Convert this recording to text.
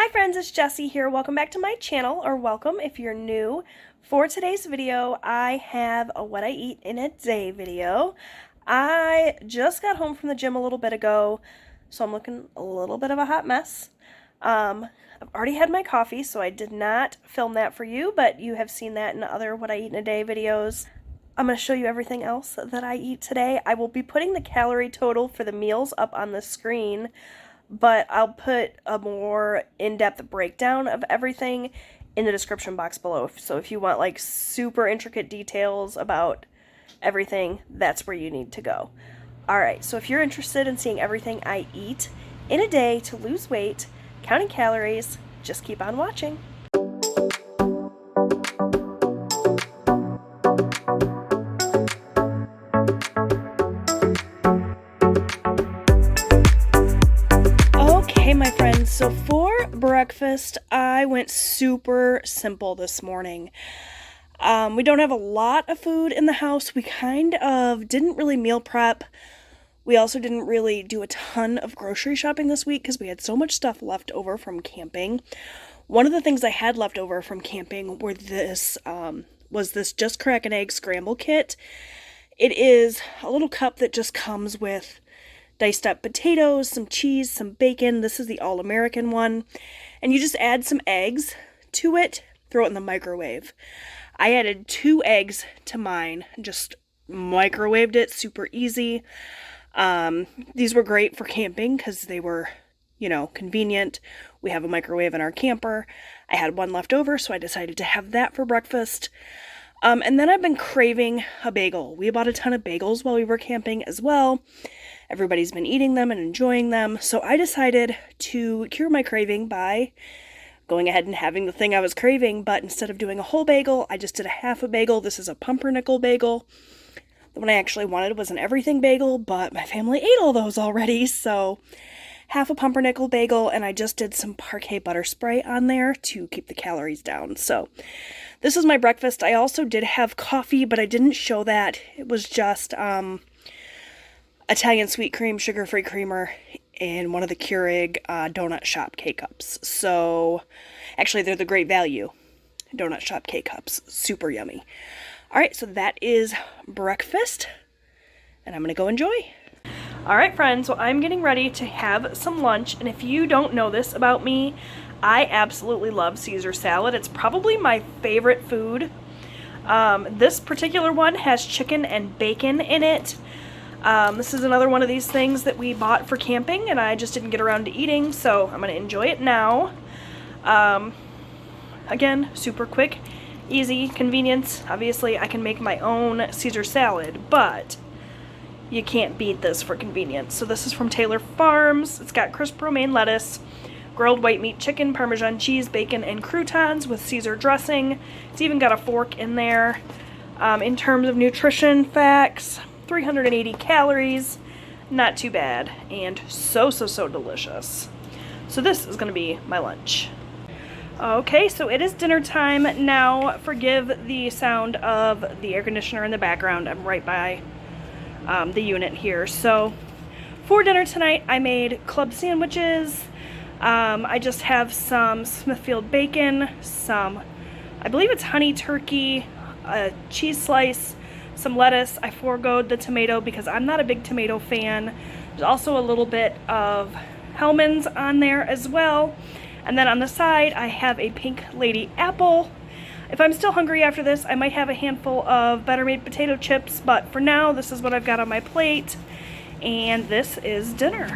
Hi friends, it's Jessie here. Welcome back to my channel, or welcome if you're new. For today's video, I have a what I eat in a day video. I just got home from the gym a little bit ago, so I'm looking a little bit of a hot mess. I've already had my coffee, so I did not film that for you, but you have seen that in other what I eat in a day videos. I'm going to show you everything else that I eat today. I will be putting the calorie total for the meals up on the screen, but I'll put a more in-depth breakdown of everything in the description box below. So if you want like super intricate details about everything, that's where you need to go. Alright, so if you're interested in seeing everything I eat in a day to lose weight, counting calories, just keep on watching. My friends, so for breakfast I went super simple this morning. We don't have a lot of food in the house. We kind of didn't really meal prep. We also didn't really do a ton of grocery shopping this week because we had so much stuff left over from camping. One of the things I had left over from camping was this Just Crack an Egg Scramble kit. It is a little cup that just comes with diced up potatoes, some cheese, some bacon. This is the all-American one. And you just add some eggs to it, throw it in the microwave. I added 2 eggs to mine, just microwaved it, super easy. These were great for camping because they were, convenient. We have a microwave in our camper. I had one left over, so I decided to have that for breakfast. And then I've been craving a bagel. We bought a ton of bagels while we were camping as well. Everybody's been eating them and enjoying them, so I decided to cure my craving by going ahead and having the thing I was craving, but instead of doing a whole bagel, I just did a half a bagel. This is a Pumpernickel bagel. The one I actually wanted was an everything bagel, but my family ate all those already, so half a Pumpernickel bagel, and I just did some Parkay butter spray on there to keep the calories down. So this is my breakfast. I also did have coffee, but I didn't show that. It was just Italian sweet cream, sugar-free creamer, in one of the Keurig donut shop K-Cups. So, actually, they're the Great Value donut shop K-Cups. Super yummy. Alright, so that is breakfast, and I'm going to go enjoy. Alright, friends, so I'm getting ready to have some lunch, and if you don't know this about me, I absolutely love Caesar salad. It's probably my favorite food. This particular one has chicken and bacon in it. This is another one of these things that we bought for camping and I just didn't get around to eating, so I'm going to enjoy it now. Again, super quick, easy, convenience. Obviously, I can make my own Caesar salad, but you can't beat this for convenience. So this is from Taylor Farms. It's got crisp romaine lettuce, grilled white meat chicken, Parmesan cheese, bacon, and croutons with Caesar dressing. It's even got a fork in there. In terms of nutrition facts, 380 calories, not too bad, and so delicious. So this is going to be my lunch. Okay, so it is dinner time now. Forgive the sound of the air conditioner in the background. I'm right by the unit here. So for dinner tonight, I made club sandwiches. I just have some Smithfiels Bacon, I believe it's honey turkey, a cheese slice, some lettuce. I foregoed the tomato because I'm not a big tomato fan. There's also a little bit of Hellmans on there as well. And then on the side, I have a pink lady apple. If I'm still hungry after this, I might have a handful of better made potato chips, but for now, this is what I've got on my plate, and this is dinner.